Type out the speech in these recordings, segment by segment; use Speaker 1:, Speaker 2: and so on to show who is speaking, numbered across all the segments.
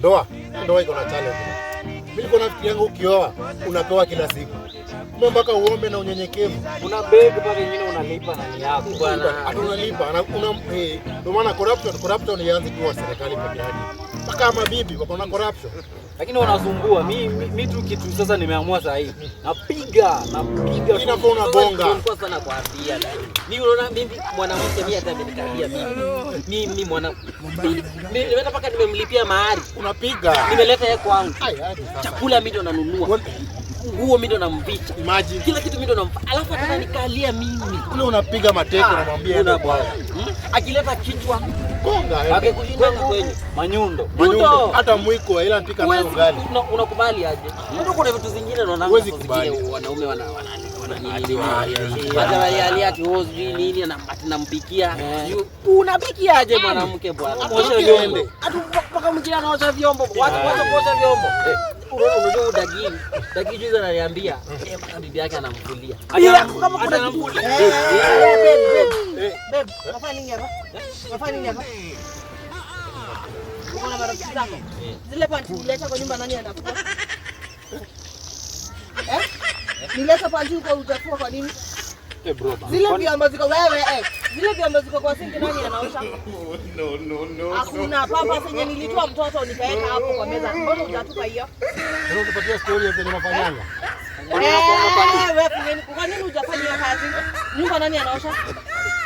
Speaker 1: Ndoa iko na challenge. Mimi niko nafikiri yangu ukioa unapewa kila siku. Kumbe mpaka uombe na unyenyekevu.
Speaker 2: Una beg pale nyingine unalipa na ni yako bwana.
Speaker 1: Hata unalipa ndio maana corruption ianze kwa serikali peke yake. Mpaka mabibi wako na corruption.
Speaker 2: Lakini wanasumbua. Mimi tu kitu sasa nimeamua saa hii. Napiga.
Speaker 1: Inakuwa bonga.
Speaker 2: Nilikuwa sana kuambia lakini. Mimi unaona mimi mwanamke mimi hata amenikaribia mimi mimi nimeenda paka nimemlipia mahari.
Speaker 1: Unapiga.
Speaker 2: Nimeleta yeye kwangu. Chakula mimi ndo nanunua. Nguo mimi ndo namvicha.
Speaker 1: Imagine.
Speaker 2: Kila kitu mimi ndo nampa. Alafu atanikalia mimi.
Speaker 1: Ule unapiga mateke unamwambia
Speaker 2: enda bwana. Akileta kichwa
Speaker 1: gonga.
Speaker 2: Akikulinda kwenye manyundo.
Speaker 1: Hata mwiko ila mpika nayo ugali.
Speaker 2: Unakubali aje? Ndio kuna vitu zingine naona
Speaker 1: huwezi kubali.
Speaker 2: Wanaume wana nini hata wale ati hozi nini anampikia. Unapikia aje mwanamke bwana?
Speaker 1: Mosha vyombo.
Speaker 2: Mpaka mjini anaosha vyombo. Wacha kuosha vyombo. Unajua dagi juzi ananiambia bibi yake anamfulia. Kama kuna anamfulia. Babe, unafanya nini hapa? Unafanya nini hapa? Unaona marafiki zako? Zile panti nileta kwa nyumba nani anafua? Nileta panti huko utafua kwa nini?
Speaker 1: Bro.
Speaker 2: Zile vyombo ziko wewe zile vyombo ziko kwa sinki nani anaosha? No. Hakuna papa senye nilitoa mtoto nikaweka hapo kwa meza. Mbona utatupa hiyo?
Speaker 1: Ndio unapatia story ya mafanyanga.
Speaker 2: Wewe kwa nini hujafanya kazi? Nyumba nani anaosha?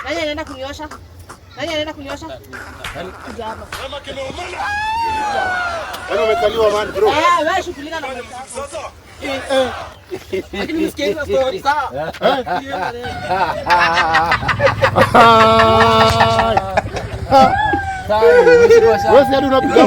Speaker 2: Nani anaenda kuniosha? Kujama.
Speaker 1: Wewe umekaliwa man bro.
Speaker 2: Wewe shughulika na mtoto. Lakini msikie hizo story sawa?
Speaker 1: Wewe hadi unapiga